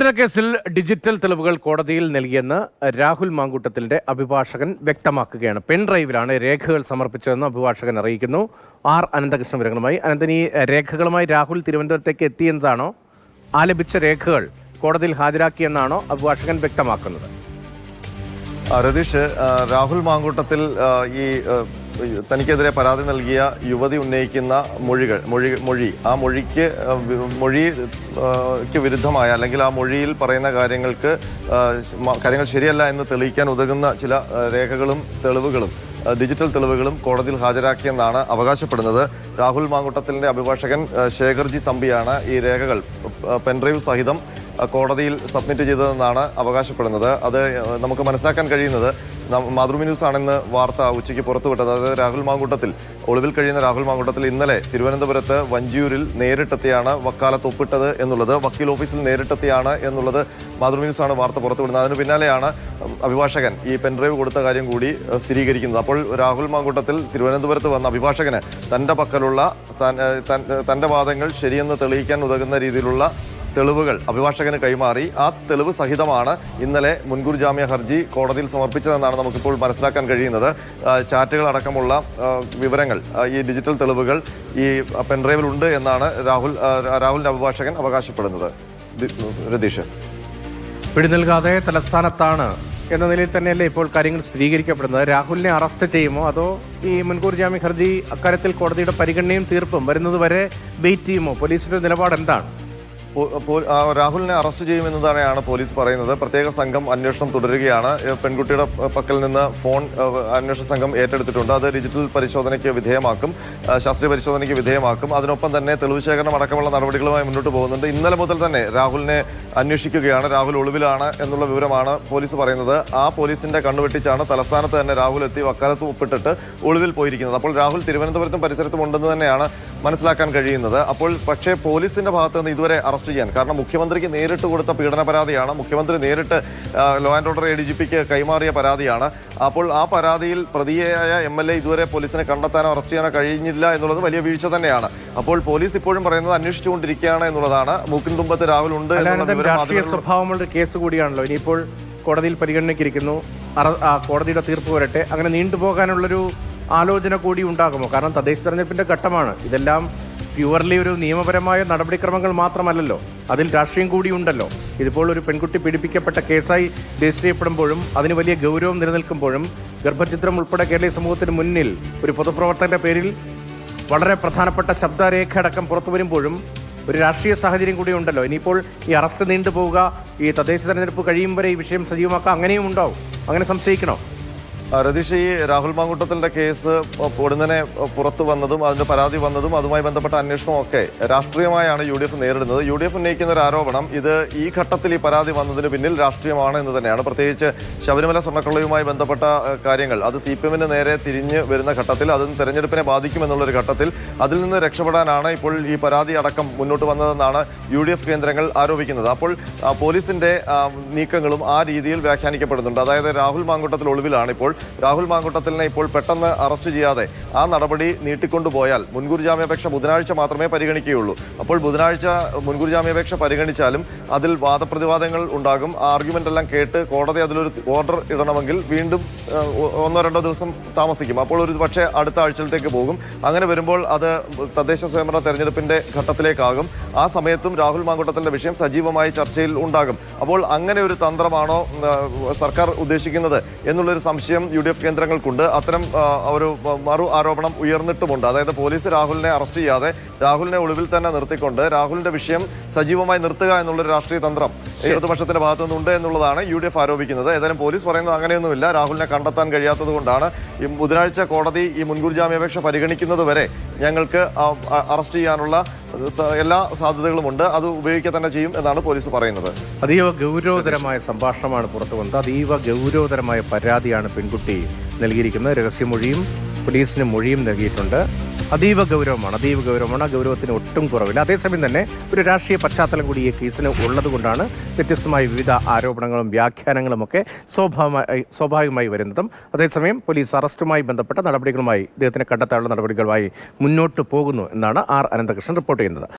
പീഡനക്കേസിൽ digital തെളിവുകൾ കോടതിയിൽ നൽകിയെന്ന് രാഹുൽ മാങ്കൂട്ടത്തിന്റെ അഭിഭാഷകൻ വ്യക്തമാക്കുകയാണ്. പെൻഡ്രൈവിലാണ് രേഖകൾ സമർപ്പിച്ചതെന്ന് അഭിഭാഷകൻ അറിയിക്കുന്നു. ആർ അനന്തകൃഷ്ണൻ വിവരങ്ങളുമായി. അനന്തൻ, ഈ രേഖകളുമായി രാഹുൽ തിരുവനന്തപുരത്തേക്ക് എത്തിയെന്നതാണോ, ആലപിച്ച രേഖകൾ കോടതിയിൽ ഹാജരാക്കിയെന്നാണോ അഭിഭാഷകൻ വ്യക്തമാക്കുന്നത്? രതീഷ്, രാഹുൽ മാങ്കൂട്ടത്തിൽ ഈ തനിക്കെതിരെ പരാതി നൽകിയ യുവതി ഉന്നയിക്കുന്ന മൊഴി ആ മൊഴിക്ക് വിരുദ്ധമായ, അല്ലെങ്കിൽ ആ മൊഴിയിൽ പറയുന്ന കാര്യങ്ങൾ ശരിയല്ല എന്ന് തെളിയിക്കാൻ ഉതകുന്ന ചില രേഖകളും തെളിവുകളും ഡിജിറ്റൽ തെളിവുകളും കോടതിയിൽ ഹാജരാക്കിയെന്നാണ് അവകാശപ്പെടുന്നത്. രാഹുൽ മാങ്കൂട്ടത്തിലിന്റെ അഭിഭാഷകൻ ശേഖർജി തമ്പിയാണ് ഈ രേഖകൾ പെൻഡ്രൈവ് സഹിതം കോടതിയിൽ സബ്മിറ്റ് ചെയ്തതെന്നാണ് അവകാശപ്പെടുന്നത്. അത് നമുക്ക് മനസ്സിലാക്കാൻ കഴിയുന്നത്, മാതൃഭൂമി ന്യൂസ് ആണെന്ന് വാർത്ത ഉച്ചയ്ക്ക് പുറത്തുവിട്ടത്. അതായത് രാഹുൽ മാങ്കൂട്ടത്തിൽ, ഒളിവിൽ കഴിയുന്ന രാഹുൽ മാങ്കൂട്ടത്തിൽ ഇന്നലെ തിരുവനന്തപുരത്ത് വഞ്ചിയൂരിൽ നേരിട്ടെത്തിയാണ് വക്കാലത്ത് ഒപ്പിട്ടത് എന്നുള്ളത്, വക്കീൽ ഓഫീസിൽ നേരിട്ടെത്തിയാണ് എന്നുള്ളത് മാതൃഭൂമി ന്യൂസ് ആണ് വാർത്ത പുറത്തുവിടുന്നത്. അതിന് പിന്നാലെയാണ് അഭിഭാഷകൻ ഈ പെൻഡ്രൈവ് കൊടുത്ത കാര്യം കൂടി സ്ഥിരീകരിക്കുന്നത്. അപ്പോൾ രാഹുൽ മാങ്കൂട്ടത്തിൽ തിരുവനന്തപുരത്ത് വന്ന അഭിഭാഷകന് തന്റെ പക്കലുള്ള തന്റെ വാദങ്ങൾ ശരിയെന്ന് തെളിയിക്കാൻ ഉതകുന്ന രീതിയിലുള്ള തെളിവുകൾ അഭിഭാഷകന് കൈമാറി. ആ തെളിവ് സഹിതമാണ് ഇന്നലെ മുൻകൂർ ജാമ്യ ഹർജി കോടതിയിൽ സമർപ്പിച്ചതെന്നാണ് നമുക്കിപ്പോൾ മനസ്സിലാക്കാൻ കഴിയുന്നത്. ചാറ്റുകൾ അടക്കമുള്ള വിവരങ്ങൾ, ഈ ഡിജിറ്റൽ തെളിവുകൾ ഈ പെൻഡ്രൈവിൽ ഉണ്ട് എന്നാണ് രാഹുലിന്റെ അഭിഭാഷകൻ അവകാശപ്പെടുന്നത്. രതീഷ്, പിടി നൽകാതെ തലസ്ഥാനത്താണ് എന്ന നിലയിൽ തന്നെയല്ലേ ഇപ്പോൾ കാര്യങ്ങൾ സ്ഥിരീകരിക്കപ്പെടുന്നത്? രാഹുലിനെ അറസ്റ്റ് ചെയ്യുമോ, അതോ ഈ മുൻകൂർ ജാമ്യ ഹർജി അക്കാര്യത്തിൽ കോടതിയുടെ പരിഗണനയും തീർപ്പും വരുന്നത് വരെ വെയിറ്റ് ചെയ്യുമോ? പോലീസിന്റെ നിലപാട് എന്താണ്? രാഹുലിനെ അറസ്റ്റ് ചെയ്യുമെന്നതാണ് പോലീസ് പറയുന്നത്. പ്രത്യേക സംഘം അന്വേഷണം തുടരുകയാണ്. പെൺകുട്ടിയുടെ പക്കൽ നിന്ന് ഫോൺ അന്വേഷണ സംഘം ഏറ്റെടുത്തിട്ടുണ്ട്. അത് ഡിജിറ്റൽ പരിശോധനയ്ക്ക് വിധേയമാക്കും, ശാസ്ത്രീയ പരിശോധനയ്ക്ക് വിധേയമാക്കും. അതിനൊപ്പം തന്നെ തെളിവ് ശേഖരണം അടക്കമുള്ള നടപടികളുമായി മുന്നോട്ട് പോകുന്നുണ്ട്. ഇന്നലെ മുതൽ തന്നെ രാഹുലിനെ അന്വേഷിക്കുകയാണ്. രാഹുൽ ഒളിവിലാണ് എന്നുള്ള വിവരമാണ് പോലീസ് പറയുന്നത്. ആ പോലീസിന്റെ കണ്ണുവെട്ടിച്ചാണ് തലസ്ഥാനത്ത് തന്നെ രാഹുൽ എത്തി വക്കാലത്ത് ഒപ്പിട്ടിട്ട് ഒളിവിൽ പോയിരിക്കുന്നത്. അപ്പോൾ രാഹുൽ തിരുവനന്തപുരത്തും പരിസരത്തും ഉണ്ടെന്ന് തന്നെയാണ് മനസ്സിലാക്കാൻ കഴിയുന്നത്. പക്ഷേ പോലീസിന്റെ ഭാഗത്ത് നിന്ന് ഇതുവരെ അറസ്റ്റ് ചെയ്യാൻ, കാരണം മുഖ്യമന്ത്രിക്ക് നേരിട്ട് കൊടുത്ത പീഡന പരാതിയാണ്, മുഖ്യമന്ത്രി നേരിട്ട് ലോ ആൻഡ് ഓർഡർ ADGPക്ക് കൈമാറിയ പരാതിയാണ്. അപ്പോൾ ആ പരാതിയിൽ പ്രതിയായ MLA ഇതുവരെ പോലീസിനെ കണ്ടെത്താനോ അറസ്റ്റ് ചെയ്യാനോ കഴിഞ്ഞില്ല എന്നുള്ളത് വലിയ വീഴ്ച തന്നെയാണ്. അപ്പോൾ പോലീസ് ഇപ്പോഴും പറയുന്നത് അന്വേഷിച്ചുകൊണ്ടിരിക്കുകയാണ് എന്നുള്ളതാണ്. മൂക്കിൻ തുമ്പത്ത് രാഹുൽ ഉണ്ട് എന്നുള്ള രാഷ്ട്രീയ സ്വഭാവമുള്ള കേസ് കൂടിയാണല്ലോ. ഇനിയിപ്പോൾ കോടതിയിൽ പരിഗണനയ്ക്കിരിക്കുന്നു, കോടതിയുടെ തീർപ്പ് വരട്ടെ, അങ്ങനെ നീണ്ടുപോകാനുള്ളൊരു ആലോചന കൂടി ഉണ്ടാകുമോ? കാരണം തദ്ദേശ തെരഞ്ഞെടുപ്പിന്റെ ഘട്ടമാണ്. ഇതെല്ലാം പ്യുവർലി ഒരു നിയമപരമായ നടപടിക്രമങ്ങൾ മാത്രമല്ലല്ലോ, അതിൽ രാഷ്ട്രീയം കൂടി ഉണ്ടല്ലോ. ഇതിപ്പോൾ ഒരു പെൺകുട്ടി പീഡിപ്പിക്കപ്പെട്ട കേസായി രജിസ്റ്റർ ചെയ്യപ്പെടുമ്പോഴും അതിന് വലിയ ഗൗരവം നിലനിൽക്കുമ്പോഴും ഗർഭചിത്രം ഉൾപ്പെടെ കേരളീയ സമൂഹത്തിന് മുന്നിൽ ഒരു പൊതുപ്രവർത്തകന്റെ പേരിൽ വളരെ പ്രധാനപ്പെട്ട ശബ്ദരേഖ അടക്കം പുറത്തു വരുമ്പോഴും ഒരു രാഷ്ട്രീയ സാഹചര്യം കൂടി ഉണ്ടല്ലോ. ഇനിയിപ്പോൾ ഈ അറസ്റ്റ് നീണ്ടുപോവുക, ഈ തദ്ദേശ തെരഞ്ഞെടുപ്പ് കഴിയും വരെ ഈ വിഷയം സജീവമാക്കുക, അങ്ങനെയും ഉണ്ടാവും. അങ്ങനെ സംശയിക്കണോ? രതീഷ്, ഈ രാഹുൽ മാങ്കൂട്ടത്തിന്റെ കേസ് ഉടനെ പുറത്തു വന്നതും അതിന്റെ പരാതി വന്നതും അതുമായി ബന്ധപ്പെട്ട അന്വേഷണവും ഒക്കെ രാഷ്ട്രീയമായാണ് UDF നേരിടുന്നത്. UDF ഉന്നയിക്കുന്ന ഒരു ആരോപണം, ഇത് ഈ ഘട്ടത്തിൽ ഈ പരാതി വന്നതിന് പിന്നിൽ രാഷ്ട്രീയമാണ് എന്ന് തന്നെയാണ്. പ്രത്യേകിച്ച് ശബരിമല സ്വർണ്ണക്കൊള്ളയുമായി ബന്ധപ്പെട്ട കാര്യങ്ങൾ അത് CPM-ന് നേരെ തിരിഞ്ഞ് വരുന്ന ഘട്ടത്തിൽ, അതും തെരഞ്ഞെടുപ്പിനെ ബാധിക്കുമെന്നുള്ളൊരു ഘട്ടത്തിൽ അതിൽ നിന്ന് രക്ഷപ്പെടാനാണ് ഇപ്പോൾ ഈ പരാതി അടക്കം മുന്നോട്ട് വന്നതെന്നാണ് UDF കേന്ദ്രങ്ങൾ ആരോപിക്കുന്നത്. അപ്പോൾ പോലീസിന്റെ നീക്കങ്ങളും ആ രീതിയിൽ വ്യാഖ്യാനിക്കപ്പെടുന്നുണ്ട്. അതായത് രാഹുൽ മാങ്കൂട്ടത്തിൽ ഒളിവിലാണ്. ഇപ്പോൾ രാഹുൽ മാങ്കൂട്ടത്തിലിനെ ഇപ്പോൾ പെട്ടെന്ന് അറസ്റ്റ് ചെയ്യാതെ ആ നടപടി നീട്ടിക്കൊണ്ടുപോയാൽ മുൻകൂർ ജാമ്യാപേക്ഷ ബുധനാഴ്ച മാത്രമേ പരിഗണിക്കുകയുള്ളൂ. അപ്പോൾ ബുധനാഴ്ച മുൻകൂർ ജാമ്യാപേക്ഷ പരിഗണിച്ചാലും അതിൽ വാദപ്രതിവാദങ്ങൾ ഉണ്ടാകും. ആ ആർഗ്യുമെന്റ് എല്ലാം കേട്ട് കോടതി അതിലൊരു ഓർഡർ ഇടണമെങ്കിൽ വീണ്ടും 1-2 ദിവസം താമസിക്കും. അപ്പോൾ ഒരു പക്ഷേ അടുത്ത ആഴ്ചയിലേക്ക് പോകും. അങ്ങനെ വരുമ്പോൾ അത് തദ്ദേശ സ്വയംഭരണ തെരഞ്ഞെടുപ്പിന്റെ ഘട്ടത്തിലേക്കാകും. ആ സമയത്തും രാഹുൽ മാങ്കൂട്ടത്തിന്റെ വിഷയം സജീവമായി ചർച്ചയിൽ ഉണ്ടാകും. അപ്പോൾ അങ്ങനെ ഒരു തന്ത്രമാണോ സർക്കാർ ഉദ്ദേശിക്കുന്നത് എന്നുള്ളൊരു സംശയം UDF കേന്ദ്രങ്ങൾക്കുണ്ട്. അത്തരം ഒരു മറു ആരോപണം ഉയർന്നിട്ടുമുണ്ട്. അതായത് പോലീസ് രാഹുലിനെ അറസ്റ്റ് ചെയ്യാതെ രാഹുലിനെ ഒളിവിൽ തന്നെ നിർത്തിക്കൊണ്ട് രാഹുലിന്റെ വിഷയം സജീവമായി നിർത്തുക എന്നുള്ളൊരു രാഷ്ട്രീയ തന്ത്രം ഇടതുപക്ഷത്തിന്റെ ഭാഗത്തു നിന്നുണ്ട് എന്നുള്ളതാണ് UDF ആരോപിക്കുന്നത്. ഏതായാലും പോലീസ് പറയുന്നത് അങ്ങനെയൊന്നുമില്ല. രാഹുലിനെ കണ്ടെത്താൻ കഴിയാത്തത് കൊണ്ടാണ് ഈ ബുധനാഴ്ച കോടതി ഈ മുൻകൂർ ജാമ്യാപേക്ഷ പരിഗണിക്കുന്നത് വരെ ഞങ്ങൾക്ക് അറസ്റ്റ് ചെയ്യാനുള്ള എല്ലാ സാധ്യതകളുമുണ്ട്, അത് ഉപയോഗിക്കുക തന്നെ ചെയ്യും എന്നാണ് പോലീസ് പറയുന്നത്. അതീവ ഗൗരവതരമായ സംഭാഷണമാണ് പുറത്തു വന്നത്. അതീവ ഗൗരവതരമായ പരാതിയാണ് പെൺകുട്ടി നൽകിയിരിക്കുന്നത്. രഹസ്യമൊഴിയും പോലീസിന് മൊഴിയും നൽകിയിട്ടുണ്ട്. അതീവ ഗൗരവമാണ്. ആ ഗൗരവത്തിന് ഒട്ടും കുറവില്ല. അതേസമയം തന്നെ ഒരു രാഷ്ട്രീയ പശ്ചാത്തലം കൂടി ഈ കേസിന് ഉള്ളതുകൊണ്ടാണ് വ്യത്യസ്തമായ വിവിധ ആരോപണങ്ങളും വ്യാഖ്യാനങ്ങളും ഒക്കെ സ്വാഭാവികമായി വരുന്നതും. അതേസമയം പോലീസ് അറസ്റ്റുമായി ബന്ധപ്പെട്ട നടപടികളുമായി ഇദ്ദേഹത്തിനെ കണ്ടെത്താനുള്ള നടപടികളുമായി മുന്നോട്ട് പോകുന്നു എന്നാണ് ആർ അനന്തകൃഷ്ണൻ റിപ്പോർട്ട് ചെയ്യുന്നത്.